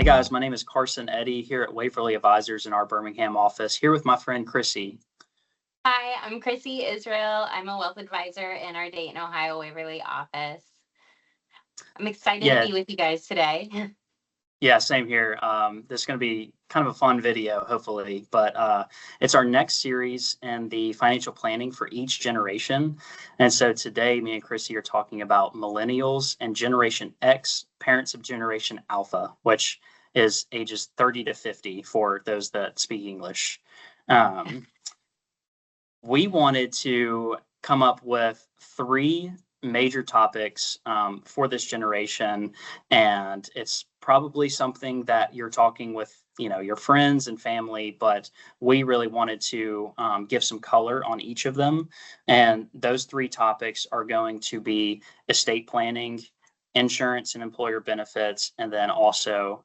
Hey guys, my name is Carson Eddy here at Waverly Advisors in our Birmingham office, here with my friend Chrissy. Hi, I'm Chrissy Israel. I'm a wealth advisor in our Dayton, Ohio Waverly office. I'm excited to Yeah, be with you guys today. yeah, same here. This is going to be kind of a fun video, hopefully, but it's our next series in the financial planning for each generation. And so today, me and Chrissy are talking about Millennials and Generation X, parents of Generation Alpha, which is ages 30 to 50 for those that speak English. Um, we wanted to come up with three major topics for this generation, and it's probably something that you're talking with your friends and family, but we really wanted to give some color on each of them. And those three topics are going to be estate planning, insurance and employer benefits, and then also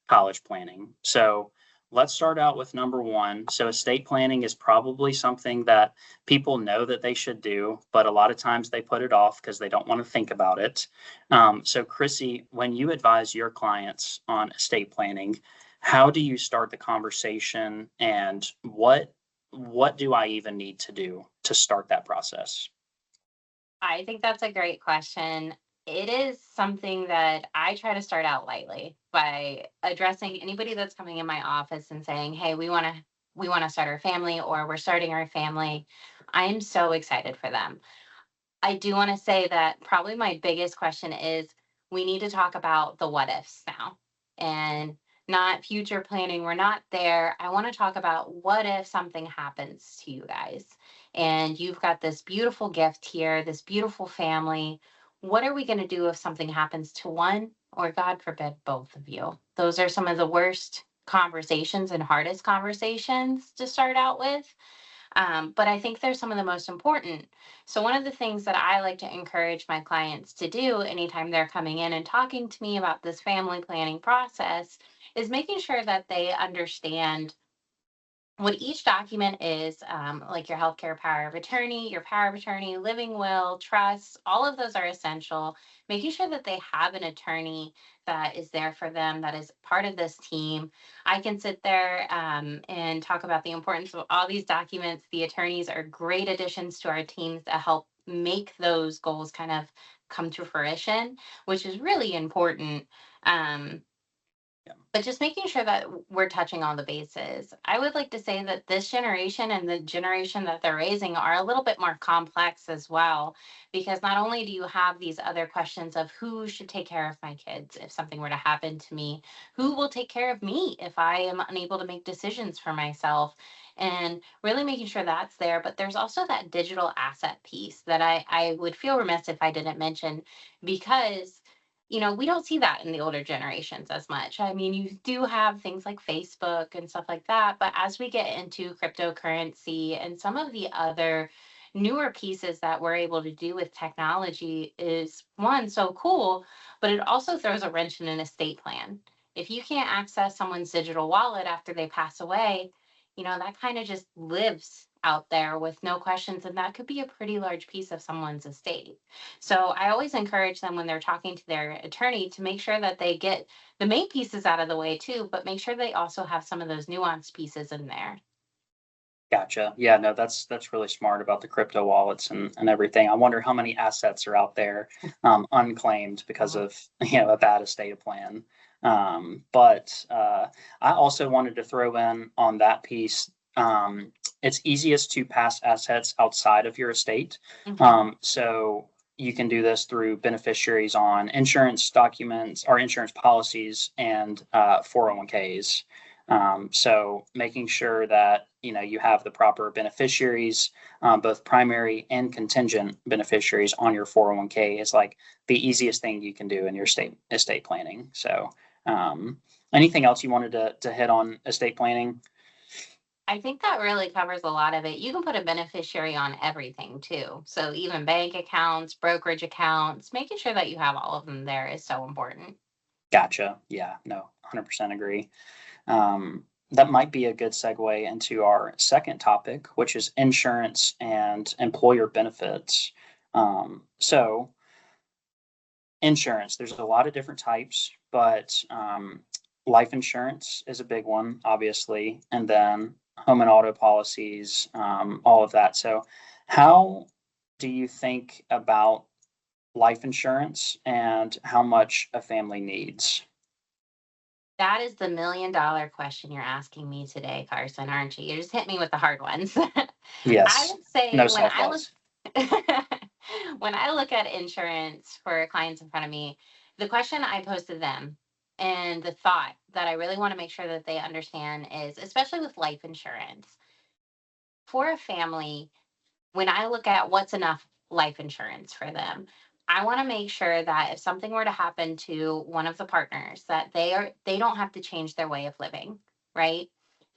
college planning. So let's start out with number one. So estate planning is probably something that people know that they should do, but a lot of times they put it off because they don't want to think about it. So Chrissy, when you advise your clients on estate planning, how do you start the conversation, and what do I even need to do to start that process? I think that's a great question. It is something that I try to start out lightly by addressing anybody that's coming in my office and saying, "Hey, we want to start our family, or we're starting our family." I am so excited for them. I do want to say that probably my biggest question is we need to talk about the what ifs now and not future planning. We're not there. I want to talk about what if something happens to you guys and you've got this beautiful gift here, this beautiful family. What are we going to do if something happens to one, or God forbid, both of you? Those are some of the worst conversations and hardest conversations to start out with. But I think they're some of the most important. So, one of the things that I like to encourage my clients to do anytime they're coming in and talking to me about this family planning process is making sure that they understand what each document is, like your healthcare power of attorney, your power of attorney, living will, trust, all of those are essential. Making sure that they have an attorney that is there for them, that is part of this team. I can sit there and talk about the importance of all these documents. The attorneys are great additions to our teams to help make those goals kind of come to fruition, which is really important. Um, but just making sure that we're touching all the bases. I would like to say that this generation and the generation that they're raising are a little bit more complex as well, because not only do you have these other questions of who should take care of my kids if something were to happen to me, who will take care of me if I am unable to make decisions for myself, and really making sure that's there. But there's also that digital asset piece that I would feel remiss if I didn't mention, because we don't see that in the older generations as much. I mean, you do have things like Facebook and stuff like that, but as we get into cryptocurrency and some of the other newer pieces that we're able to do with technology is, one, so cool, but it also throws a wrench in an estate plan. If you can't access someone's digital wallet after they pass away, that kind of just lives out there with no questions, and that could be a pretty large piece of someone's estate. So I always encourage them when they're talking to their attorney to make sure that they get the main pieces out of the way too, but make sure they also have some of those nuanced pieces in there. Gotcha. Yeah, no, that's really smart about the crypto wallets and everything. I wonder how many assets are out there unclaimed because of a bad estate plan. But I also wanted to throw in on that piece. It's easiest to pass assets outside of your estate. So you can do this through beneficiaries on insurance documents or insurance policies and 401ks. So making sure that you have the proper beneficiaries, both primary and contingent beneficiaries on your 401k is like the easiest thing you can do in your estate planning. So anything else you wanted to hit on estate planning? I think that really covers a lot of it. You can put a beneficiary on everything too. So even bank accounts, brokerage accounts, making sure that you have all of them there is so important. Gotcha. Yeah, no, 100% agree. That might be a good segue into our second topic, which is insurance and employer benefits. So insurance, there's a lot of different types, but life insurance is a big one, obviously, and then home and auto policies, all of that. So, how do you think about life insurance and how much a family needs? That is the $1,000,000 question you're asking me today, Carson, aren't you? You just hit me with the hard ones. I Yes, would say no when I softballs. look when I look at insurance for clients in front of me, the question I pose to them and the thought that I really want to make sure that they understand is, especially with life insurance, for a family, when I look at what's enough life insurance for them, I want to make sure that if something were to happen to one of the partners, that they don't have to change their way of living, right?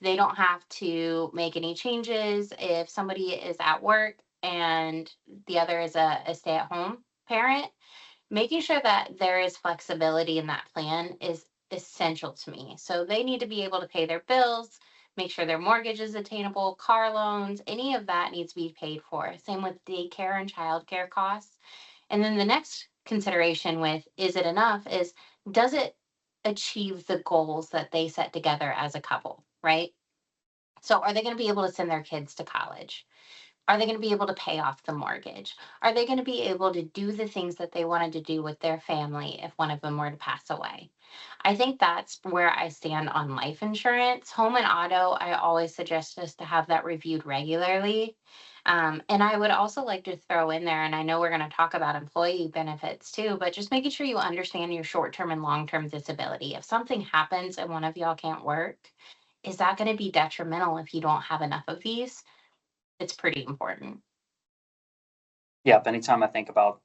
They don't have to make any changes if somebody is at work and the other is a stay-at-home parent. Making sure that there is flexibility in that plan is essential to me. So they need to be able to pay their bills, make sure their mortgage is attainable, car loans, any of that needs to be paid for. Same with daycare and childcare costs. And then the next consideration with is it enough is, does it achieve the goals that they set together as a couple, right? So are they going to be able to send their kids to college? Are they going to be able to pay off the mortgage? Are they going to be able to do the things that they wanted to do with their family if one of them were to pass away? I think that's where I stand on life insurance. Home and auto, I always suggest us to have that reviewed regularly. And I would also like to throw in there, and I know we're going to talk about employee benefits too, but just making sure you understand your short term and long term disability. If something happens and one of y'all can't work, is that going to be detrimental if you don't have enough of these? It's pretty important. Yep. Anytime I think about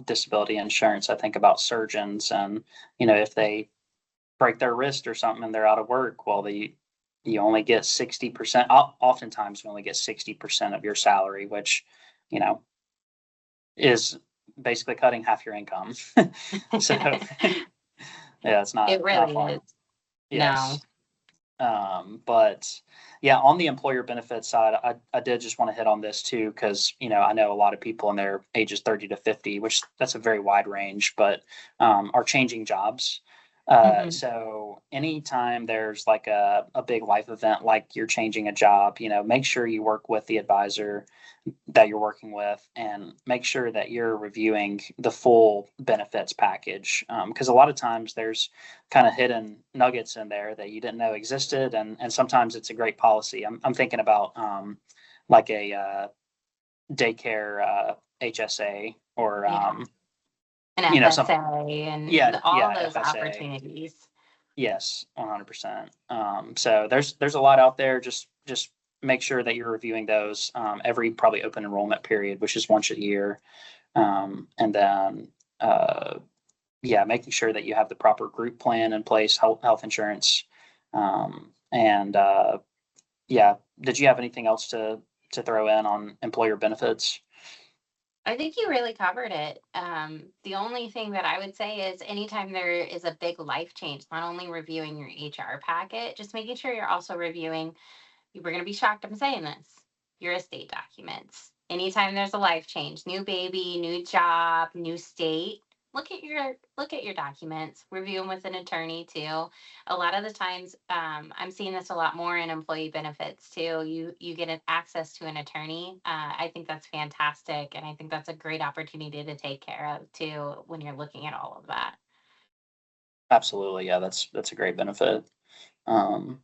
disability insurance, I think about surgeons, and if they break their wrist or something and they're out of work, well, you only get 60%. Oftentimes, you only get 60% of your salary, which you know is basically cutting half your income. So yeah, it's It not really is. fun. No. Yes. But yeah, on the employer benefits side, I did just want to hit on this too, because I know a lot of people in their ages 30 to 50, which that's a very wide range, but are changing jobs. Mhm. So anytime there's like a big life event, like you're changing a job, make sure you work with the advisor that you're working with, and make sure that you're reviewing the full benefits package, because a lot of times there's kind of hidden nuggets in there that you didn't know existed, and sometimes it's a great policy. I'm thinking about like a daycare HSA, or Yeah. An some. FSA and Yeah, all yeah, those FSA. opportunities. Yes, 100%. So there's a lot out there. Just make sure that you're reviewing those every probably open enrollment period, which is once a year, and then yeah, making sure that you have the proper group plan in place, health insurance, and yeah. Did you have anything else to throw in on employer benefits? I think you really covered it. The only thing that I would say is anytime there is a big life change, not only reviewing your HR packet, just making sure you're also reviewing, you were going to be shocked I'm saying this, your estate documents. Anytime there's a life change, new baby, new job, new state, look at your documents, review them with an attorney too. A lot of the times, I'm seeing this a lot more in employee benefits too. You get an access to an attorney. I think that's fantastic, and I think that's a great opportunity to take care of too when you're looking at all of that. Absolutely, yeah. That's a great benefit.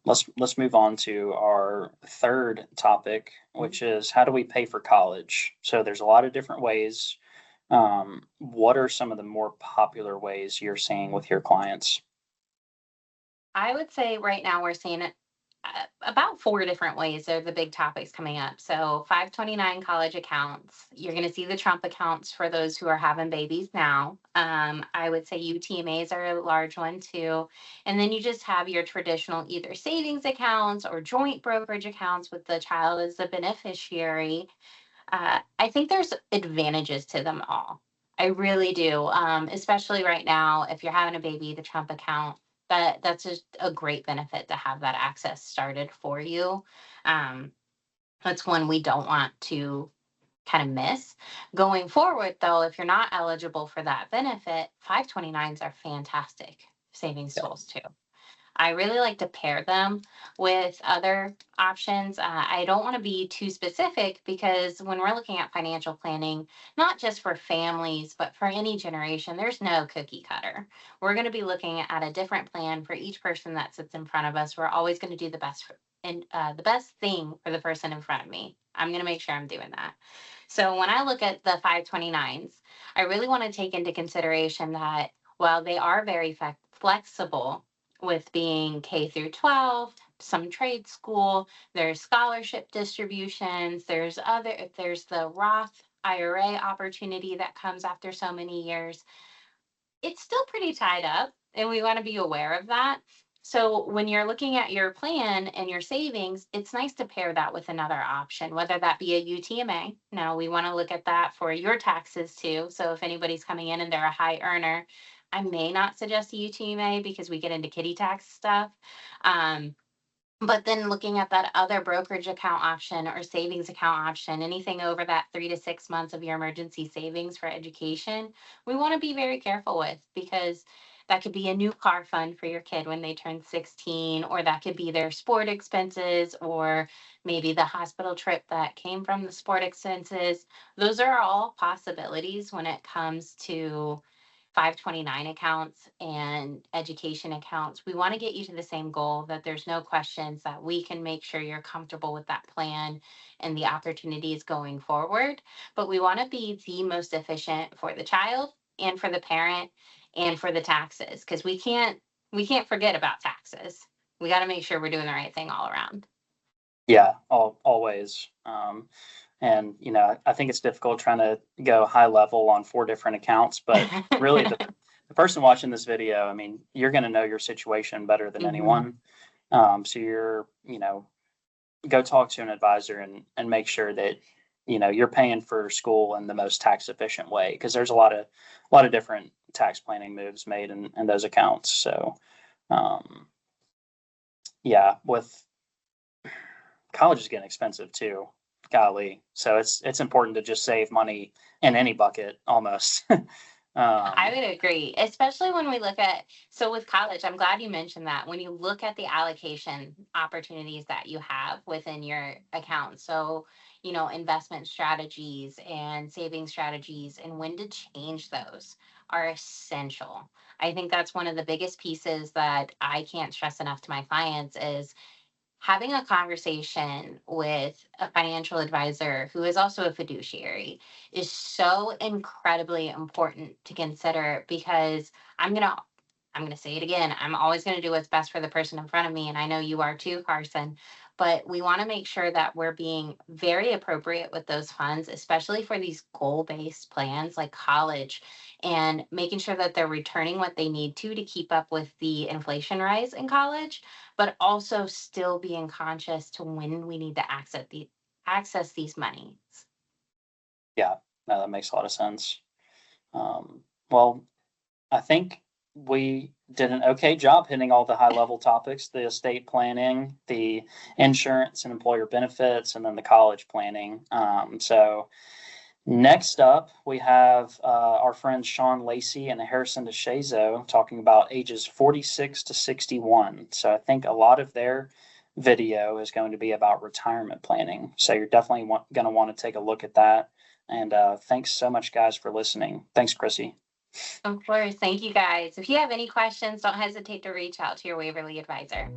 Let's move on to our third topic, which is how do we pay for college? So there's a lot of different ways. What are some of the more popular ways you're seeing with your clients? I would say right now we're seeing it about four different ways are the big topics coming up. So 529 college accounts. You're going to see the Trump accounts for those who are having babies now. I would say UTMAs are a large one too. And then you just have your traditional either savings accounts or joint brokerage accounts with the child as the beneficiary. I think there's advantages to them all. I really do. Especially right now, if you're having a baby, the Trump account, that's just a great benefit to have that access started for you. Um, that's one we don't want to kind of miss. Going forward, though, if you're not eligible for that benefit, 529s are fantastic savings Yeah. tools too. I really like to pair them with other options. I don't want to be too specific because when we're looking at financial planning, not just for families, but for any generation, there's no cookie cutter. We're going to be looking at a different plan for each person that sits in front of us. We're always going to do the best and the best thing for the person in front of me. I'm going to make sure I'm doing that. So when I look at the 529s, I really want to take into consideration that while they are very flexible with being K through 12, some trade school, there's scholarship distributions, there's the Roth IRA opportunity that comes after so many years. It's still pretty tied up, and we want to be aware of that. So when you're looking at your plan and your savings, it's nice to pair that with another option, whether that be a UTMA. Now, we want to look at that for your taxes too. So if anybody's coming in and they're a high earner, I may not suggest a UTMA because we get into kitty tax stuff. But then looking at that other brokerage account option or savings account option, anything over that 3 to 6 months of your emergency savings for education, we want to be very careful with, because that could be a new car fund for your kid when they turn 16, or that could be their sport expenses, or maybe the hospital trip that came from the sport expenses. Those are all possibilities when it comes to 529 accounts and education accounts. We want to get you to the same goal, that there's no questions, that we can make sure you're comfortable with that plan and the opportunities going forward. But we want to be the most efficient for the child and for the parent and for the taxes, because we can't forget about taxes. We got to make sure we're doing the right thing all around. Yeah, always. And, I think it's difficult trying to go high level on 4 different accounts, but really the person watching this video, I mean, you're going to know your situation better than anyone. So you're, go talk to an advisor and make sure that, you're paying for school in the most tax efficient way, because there's a lot of different tax planning moves made in those accounts. So, yeah, with college is getting expensive too. Golly. So it's important to just save money in any bucket almost. I would agree, especially when we look at, so with college, I'm glad you mentioned that. When you look at the allocation opportunities that you have within your account, so, investment strategies and saving strategies and when to change those are essential. I think that's one of the biggest pieces that I can't stress enough to my clients is having a conversation with a financial advisor who is also a fiduciary is so incredibly important to consider, because I'm going to say it again. I'm always going to do what's best for the person in front of me. And I know you are too, Carson. But we want to make sure that we're being very appropriate with those funds, especially for these goal-based plans like college, and making sure that they're returning what they need to keep up with the inflation rise in college, but also still being conscious to when we need to access these monies. Yeah, no, that makes a lot of sense. Well, I think we did an okay job hitting all the high level topics: the estate planning, the insurance and employer benefits, and then the college planning. So next up, we have our friends Sean Lacey and Harrison DeShazo talking about ages 46 to 61. So I think a lot of their video is going to be about retirement planning. So you're definitely going to want to take a look at that. And thanks so much, guys, for listening. Thanks, Chrissy. Of course. Thank you, guys. If you have any questions, don't hesitate to reach out to your Waverly advisor.